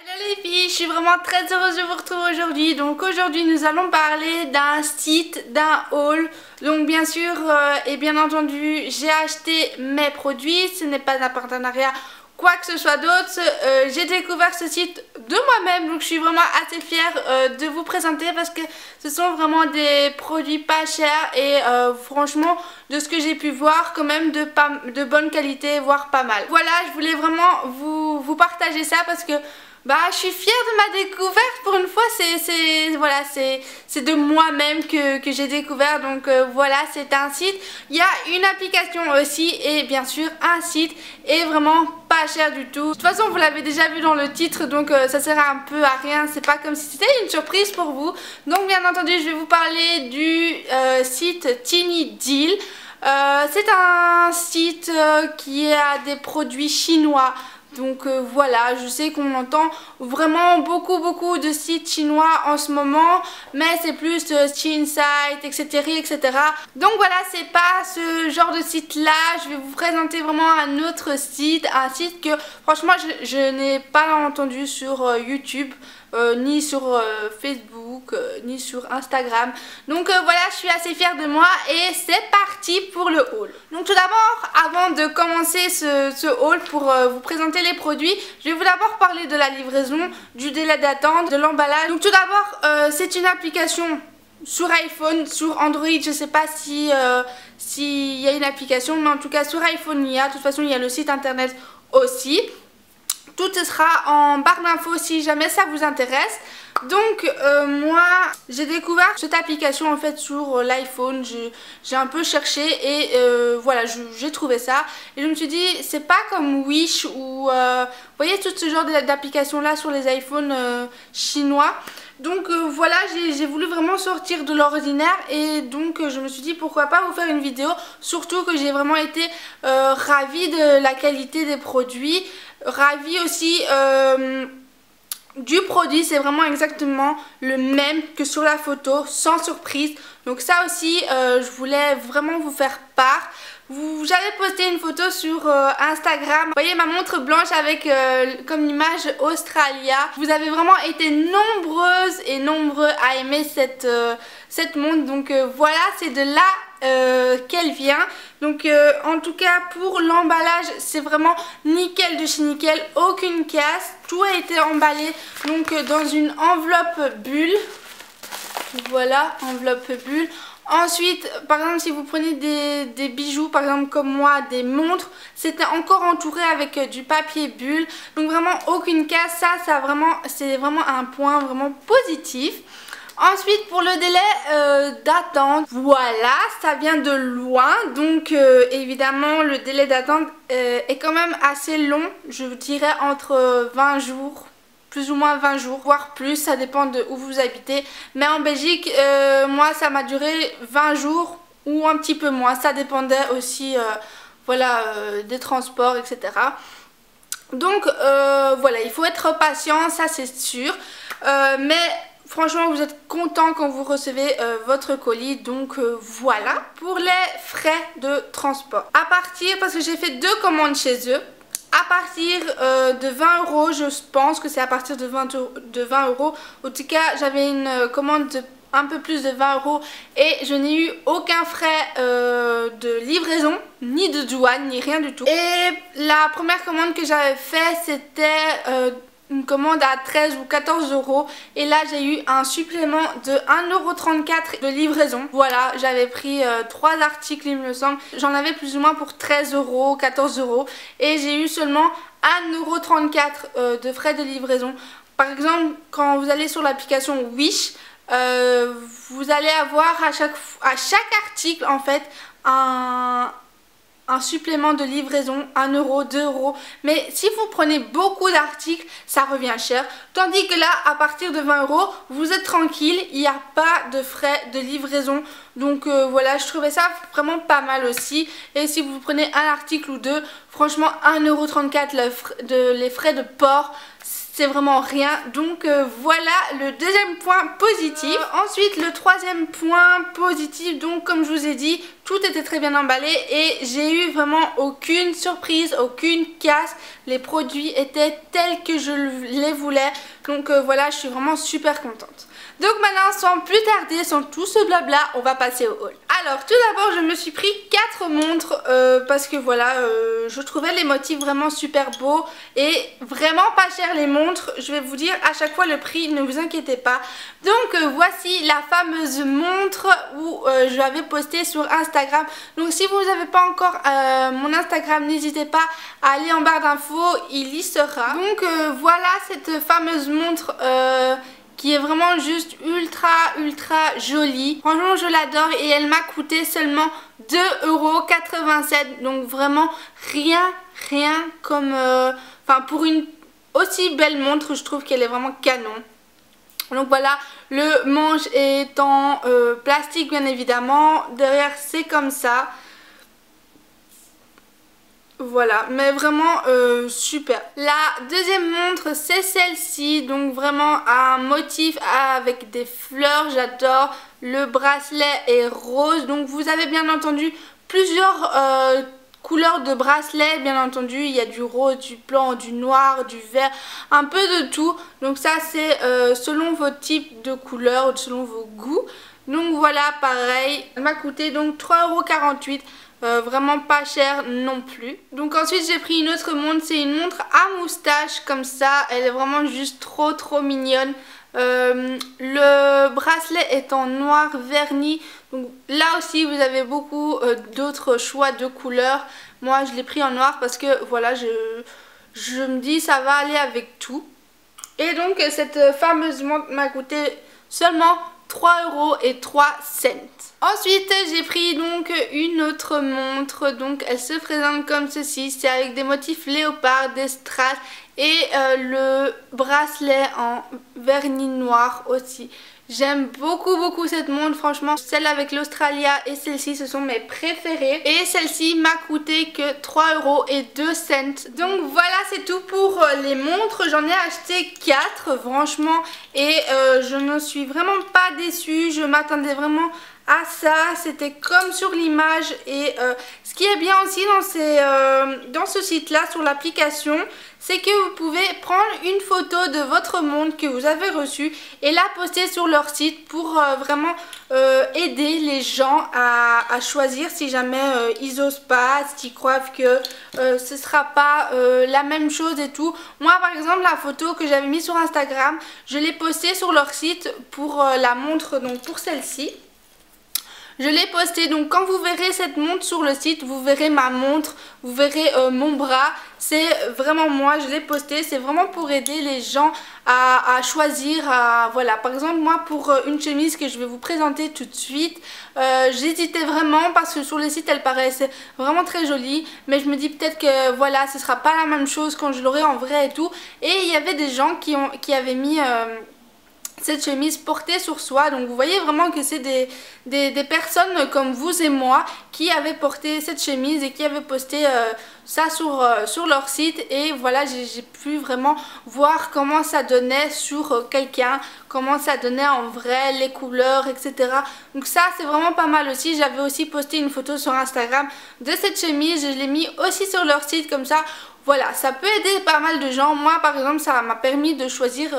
Hello les filles, je suis vraiment très heureuse de vous retrouver aujourd'hui. Donc aujourd'hui nous allons parler d'un site, d'un haul. Donc bien sûr et bien entendu j'ai acheté mes produits, ce n'est pas un partenariat quoi que ce soit d'autre. J'ai découvert ce site de moi-même, donc je suis vraiment assez fière de vous présenter parce que ce sont vraiment des produits pas chers et franchement de ce que j'ai pu voir quand même de bonne qualité, voire pas mal. Voilà, je voulais vraiment vous partager ça parce que je suis fière de ma découverte. Pour une fois c'est de moi-même que j'ai découvert. Donc voilà, c'est un site. Il y a une application aussi et bien sûr un site est vraiment pas cher du tout. De toute façon vous l'avez déjà vu dans le titre, donc ça sert un peu à rien. C'est pas comme si c'était une surprise pour vous. Donc bien entendu je vais vous parler du site Tiny Deal. C'est un site qui a des produits chinois. Donc voilà, je sais qu'on entend vraiment beaucoup de sites chinois en ce moment, mais c'est plus Chinsite, etc. Donc voilà, c'est pas ce genre de site là. Je vais vous présenter vraiment un autre site, un site que franchement je n'ai pas entendu sur YouTube. Ni sur Facebook, ni sur Instagram. Donc voilà, je suis assez fière de moi et c'est parti pour le haul. Donc tout d'abord, avant de commencer ce haul pour vous présenter les produits, je vais vous d'abord parler de la livraison, du délai d'attente, de l'emballage. Donc tout d'abord, c'est une application sur iPhone, sur Android, je sais pas s'il y a une application, mais en tout cas sur iPhone il y a. De toute façon il y a le site internet aussi. Tout sera en barre d'infos si jamais ça vous intéresse. Donc moi j'ai découvert cette application en fait sur l'iPhone. J'ai un peu cherché et voilà, j'ai trouvé ça. Et je me suis dit c'est pas comme Wish ou vous voyez tout ce genre d'applications là sur les iPhones chinois. Donc voilà, j'ai voulu vraiment sortir de l'ordinaire et donc je me suis dit pourquoi pas vous faire une vidéo. Surtout que j'ai vraiment été ravie de la qualité des produits, ravie aussi du produit. C'est vraiment exactement le même que sur la photo, sans surprise. Donc ça aussi je voulais vraiment vous faire part. J'avais posté une photo sur Instagram. Vous voyez ma montre blanche avec comme image Australia. Vous avez vraiment été nombreuses et nombreux à aimer cette montre. Donc voilà, c'est de là qu'elle vient. Donc en tout cas pour l'emballage c'est vraiment nickel de chez nickel, aucune casse. Tout a été emballé donc dans une enveloppe bulle. Voilà, enveloppe bulle. Ensuite, par exemple, si vous prenez des bijoux, par exemple comme moi, des montres, c'était encore entouré avec du papier bulle. Donc vraiment aucune casse, c'est vraiment un point vraiment positif. Ensuite, pour le délai d'attente, voilà, ça vient de loin. Donc évidemment, le délai d'attente est quand même assez long. Je dirais entre 20 jours. Plus ou moins 20 jours, voire plus, ça dépend de où vous habitez. Mais en Belgique, moi ça m'a duré 20 jours ou un petit peu moins. Ça dépendait aussi voilà, des transports, etc. Donc voilà, il faut être patient, ça c'est sûr. Mais franchement, vous êtes content quand vous recevez votre colis. Donc voilà. Pour les frais de transport, à partir, parce que j'ai fait 2 commandes chez eux. À partir de 20 euros, je pense que c'est à partir de 20 euros. En tout cas, j'avais une commande de un peu plus de 20 euros et je n'ai eu aucun frais de livraison, ni de douane, ni rien du tout. Et la première commande que j'avais fait, c'était une commande à 13 ou 14 euros et là j'ai eu un supplément de 1,34 € de livraison. Voilà, j'avais pris 3 articles il me semble, j'en avais plus ou moins pour 13 euros, 14 euros et j'ai eu seulement 1,34 € de frais de livraison. Par exemple, quand vous allez sur l'application Wish, vous allez avoir à chaque article en fait un supplément de livraison, 1 euro, 2 euros. Mais si vous prenez beaucoup d'articles, ça revient cher. Tandis que là, à partir de 20 euros, vous êtes tranquille, il n'y a pas de frais de livraison. Donc voilà, je trouvais ça vraiment pas mal aussi. Et si vous prenez un article ou deux, franchement 1,34 € les frais de port, c'est vraiment rien. Donc voilà le deuxième point positif. Ensuite le troisième point positif, donc comme je vous ai dit, tout était très bien emballé et j'ai eu vraiment aucune surprise, aucune casse. Les produits étaient tels que je les voulais. Donc voilà, je suis vraiment super contente. Donc maintenant, sans plus tarder, sans tout ce blabla, on va passer au haul. Alors tout d'abord, je me suis pris 4 montres parce que voilà, je trouvais les motifs vraiment super beaux et vraiment pas cher les montres. Je vais vous dire à chaque fois le prix, ne vous inquiétez pas. Donc voici la fameuse montre où je l'avais postée sur Instagram. Donc si vous n'avez pas encore mon Instagram, n'hésitez pas à aller en barre d'infos, il y sera. Donc voilà cette fameuse montre qui est vraiment juste ultra jolie. Franchement je l'adore et elle m'a coûté seulement 2,87 €. Donc vraiment rien comme... Enfin pour une aussi belle montre, je trouve qu'elle est vraiment canon. Donc voilà, le manche est en plastique bien évidemment. Derrière c'est comme ça. Voilà, mais vraiment super. La deuxième montre c'est celle-ci, donc vraiment un motif avec des fleurs, j'adore. Le bracelet est rose, donc vous avez bien entendu plusieurs couleurs de bracelet, bien entendu. Il y a du rose, du blanc, du noir, du vert, un peu de tout. Donc ça c'est selon vos types de couleurs, selon vos goûts. Donc voilà, pareil, elle m'a coûté donc 3,48 €. Vraiment pas cher non plus. Donc ensuite j'ai pris une autre montre, c'est une montre à moustache comme ça, elle est vraiment juste trop mignonne. Le bracelet est en noir verni, donc là aussi vous avez beaucoup d'autres choix de couleurs. Moi je l'ai pris en noir parce que voilà, je me dis ça va aller avec tout. Et donc cette fameuse montre m'a coûté seulement 3,03 €. Ensuite j'ai pris donc une autre montre, donc elle se présente comme ceci, c'est avec des motifs léopard, des strass et le bracelet en vernis noir aussi. J'aime beaucoup cette montre, franchement. Celle avec l'Australia et celle-ci, ce sont mes préférées. Et celle-ci m'a coûté que 3,02 €. Donc voilà, c'est tout pour les montres. J'en ai acheté 4, franchement. Et je ne suis vraiment pas déçue. Je m'attendais vraiment à ça, c'était comme sur l'image. Et ce qui est bien aussi dans ce site là, sur l'application, c'est que vous pouvez prendre une photo de votre montre que vous avez reçue et la poster sur leur site pour vraiment aider les gens à choisir si jamais ils osent pas, s'ils croient que ce sera pas la même chose et tout. Moi par exemple, la photo que j'avais mise sur Instagram, je l'ai postée sur leur site pour la montre, donc pour celle-ci. Je l'ai postée, donc quand vous verrez cette montre sur le site, vous verrez ma montre, vous verrez mon bras. C'est vraiment moi, je l'ai postée, c'est vraiment pour aider les gens à choisir. Voilà, par exemple moi pour une chemise que je vais vous présenter tout de suite, j'hésitais vraiment parce que sur le site elle paraissait vraiment très jolie. Mais je me dis peut-être que voilà, ce sera pas la même chose quand je l'aurai en vrai et tout. Et il y avait des gens qui avaient mis... cette chemise portée sur soi, donc vous voyez vraiment que c'est des personnes comme vous et moi qui avaient porté cette chemise et qui avaient posté ça sur leur site. Et voilà, j'ai pu vraiment voir comment ça donnait sur quelqu'un, comment ça donnait en vrai, les couleurs, etc. Donc ça c'est vraiment pas mal aussi. J'avais aussi posté une photo sur Instagram de cette chemise, je l'ai mis aussi sur leur site comme ça. Voilà, ça peut aider pas mal de gens. Moi par exemple, ça m'a permis de choisir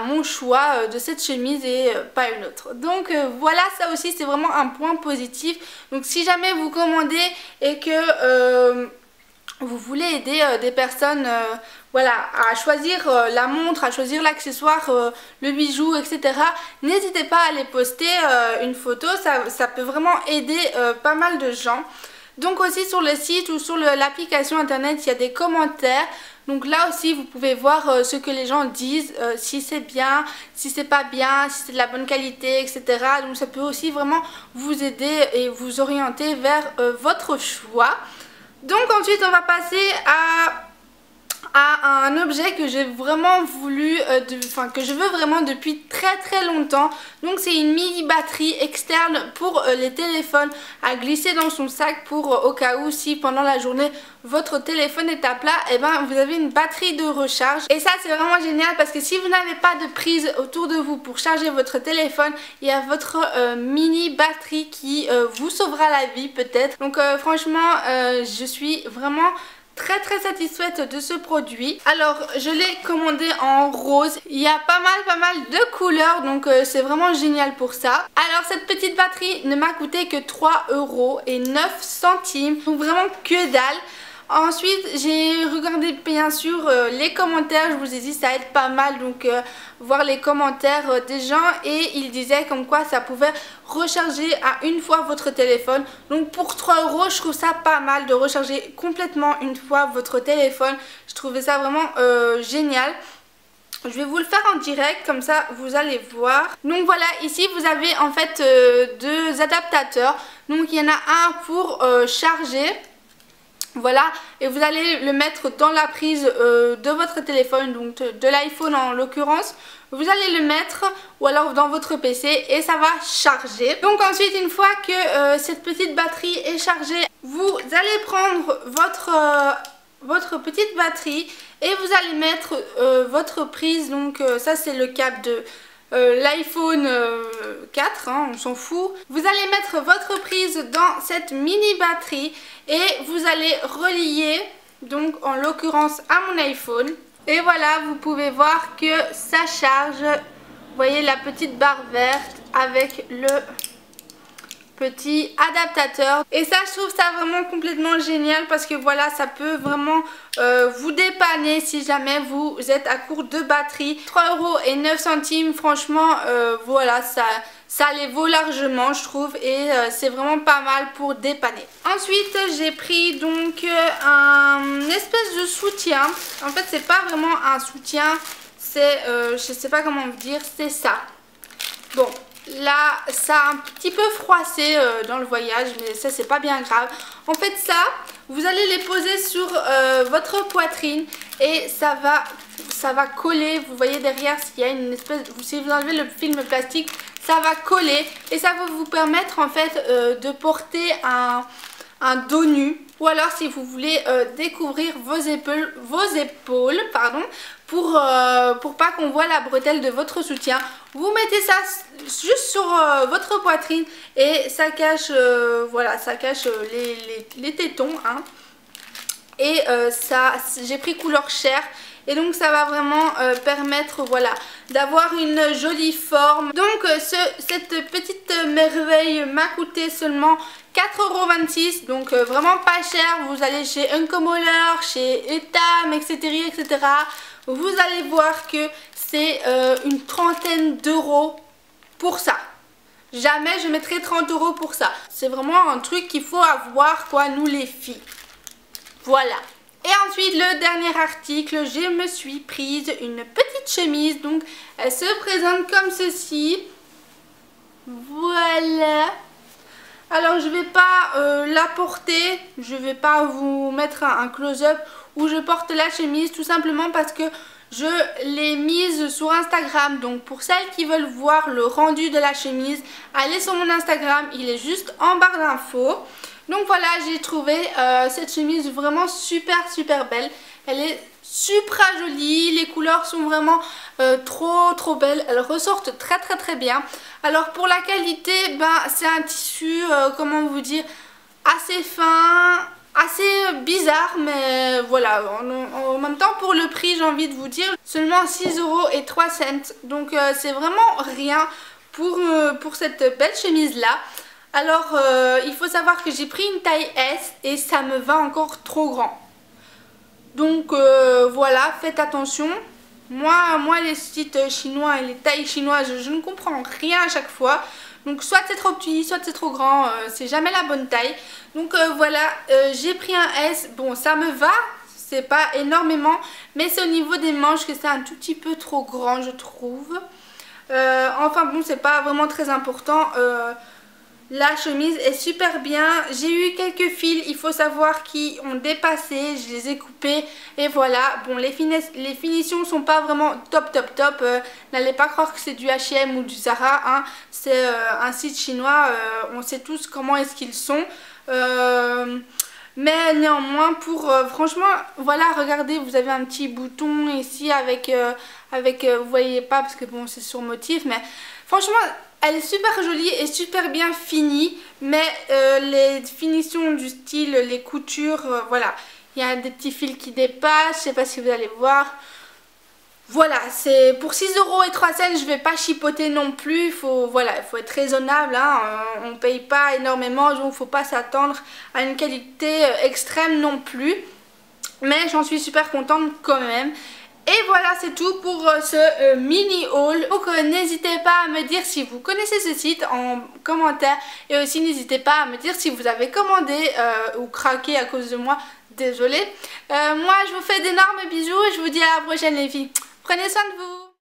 mon choix de cette chemise et pas une autre. Donc voilà, ça aussi c'est vraiment un point positif. Donc si jamais vous commandez et que vous voulez aider des personnes voilà, à choisir la montre, à choisir l'accessoire, le bijou, etc. N'hésitez pas à les poster une photo, ça peut vraiment aider pas mal de gens. Donc aussi sur le site ou sur l'application internet, il y a des commentaires. Donc là aussi vous pouvez voir ce que les gens disent, si c'est bien, si c'est pas bien, si c'est de la bonne qualité, etc. Donc ça peut aussi vraiment vous aider et vous orienter vers votre choix. Donc ensuite on va passer à un objet que j'ai vraiment voulu, que je veux vraiment depuis très longtemps. Donc c'est une mini batterie externe pour les téléphones à glisser dans son sac pour au cas où si pendant la journée votre téléphone est à plat, et ben vous avez une batterie de recharge. Et ça c'est vraiment génial parce que si vous n'avez pas de prise autour de vous pour charger votre téléphone, il y a votre mini batterie qui vous sauvera la vie peut-être. Donc franchement je suis vraiment très satisfaite de ce produit. Alors je l'ai commandé en rose. Il y a pas mal de couleurs, donc c'est vraiment génial pour ça. Alors cette petite batterie ne m'a coûté que 3,09 €, donc vraiment que dalle. Ensuite j'ai regardé bien sûr les commentaires, je vous ai dit ça aide pas mal, donc voir les commentaires des gens, et ils disaient comme quoi ça pouvait recharger à une fois votre téléphone. Donc pour 3 € je trouve ça pas mal de recharger complètement une fois votre téléphone. Je trouvais ça vraiment génial. Je vais vous le faire en direct, comme ça vous allez voir. Donc voilà, ici vous avez en fait deux adaptateurs. Donc il y en a un pour charger. Voilà, et vous allez le mettre dans la prise de votre téléphone, donc de l'iPhone en l'occurrence. Vous allez le mettre ou alors dans votre PC et ça va charger. Donc ensuite, une fois que cette petite batterie est chargée, vous allez prendre votre petite batterie et vous allez mettre votre prise. Donc ça c'est le câble de l'iPhone 4, hein, on s'en fout. Vous allez mettre votre prise dans cette mini batterie et vous allez relier, donc en l'occurrence à mon iPhone. Et voilà, vous pouvez voir que ça charge. Vous voyez la petite barre verte avec le petit adaptateur, et ça je trouve ça vraiment complètement génial parce que voilà, ça peut vraiment vous dépanner si jamais vous êtes à court de batterie. 3,09 €, franchement voilà, ça les vaut largement je trouve, et c'est vraiment pas mal pour dépanner. Ensuite j'ai pris donc un espèce de soutien. En fait c'est pas vraiment un soutien, c'est je sais pas comment vous dire, c'est ça. Bon, là ça a un petit peu froissé dans le voyage, mais ça c'est pas bien grave. En fait ça, vous allez les poser sur votre poitrine et ça va coller. Vous voyez derrière, s'il y a une espèce, si vous enlevez le film plastique, ça va coller et ça va vous permettre en fait de porter un dos nu. Ou alors si vous voulez découvrir vos épaules pardon, pour pas qu'on voit la bretelle de votre soutien, vous mettez ça juste sur votre poitrine et ça cache voilà, ça cache les tétons, hein. Et ça, j'ai pris couleur chair. Et donc ça va vraiment permettre voilà, d'avoir une jolie forme. Donc cette petite merveille m'a coûté seulement 4,26 €. Donc vraiment pas cher. Vous allez chez Uncomoler, chez Etam, etc. Vous allez voir que c'est une trentaine d'euros pour ça. Jamais je mettrai 30 € pour ça. C'est vraiment un truc qu'il faut avoir, quoi, nous les filles. Voilà. Et ensuite le dernier article, je me suis prise une petite chemise. Donc elle se présente comme ceci. Voilà. Alors je vais pas la porter, je vais pas vous mettre un close-up où je porte la chemise, tout simplement parce que je l'ai mise sur Instagram. Donc pour celles qui veulent voir le rendu de la chemise, allez sur mon Instagram, il est juste en barre d'infos. Donc voilà, j'ai trouvé cette chemise vraiment super belle. Elle est super jolie, les couleurs sont vraiment trop belles. Elles ressortent très bien. Alors pour la qualité, ben, c'est un tissu, comment vous dire, assez fin, assez bizarre, mais voilà, en même temps pour le prix, j'ai envie de vous dire, seulement 6,03 €. Donc c'est vraiment rien pour cette belle chemise là. Alors il faut savoir que j'ai pris une taille S et ça me va encore trop grand. Donc voilà, faites attention. Moi les sites chinois et les tailles chinoises, je ne comprends rien à chaque fois. Donc soit c'est trop petit, soit c'est trop grand, c'est jamais la bonne taille. Donc voilà, j'ai pris un S. Bon, ça me va, c'est pas énormément, mais c'est au niveau des manches que c'est un tout petit peu trop grand, je trouve. Enfin bon, c'est pas vraiment très important. La chemise est super bien. J'ai eu quelques fils, il faut savoir, qui ont dépassé. Je les ai coupés et voilà. Bon, les finitions sont pas vraiment top. N'allez pas croire que c'est du H&M ou du Zara, hein. C'est un site chinois. On sait tous comment est-ce qu'ils sont. Mais néanmoins, franchement, voilà, regardez, vous avez un petit bouton ici avec vous voyez pas parce que bon, c'est sur motif, mais franchement, elle est super jolie et super bien finie. Mais les finitions du style, les coutures, voilà, il y a des petits fils qui dépassent, je sais pas si vous allez voir. Voilà, c'est pour 6,03 €, je vais pas chipoter non plus, voilà, il faut être raisonnable, hein, on paye pas énormément, donc faut pas s'attendre à une qualité extrême non plus, mais j'en suis super contente quand même. Et voilà, c'est tout pour ce mini haul. Donc n'hésitez pas à me dire si vous connaissez ce site en commentaire, et aussi n'hésitez pas à me dire si vous avez commandé ou craqué à cause de moi. Désolée. Moi je vous fais d'énormes bisous et je vous dis à la prochaine les filles. Prenez soin de vous.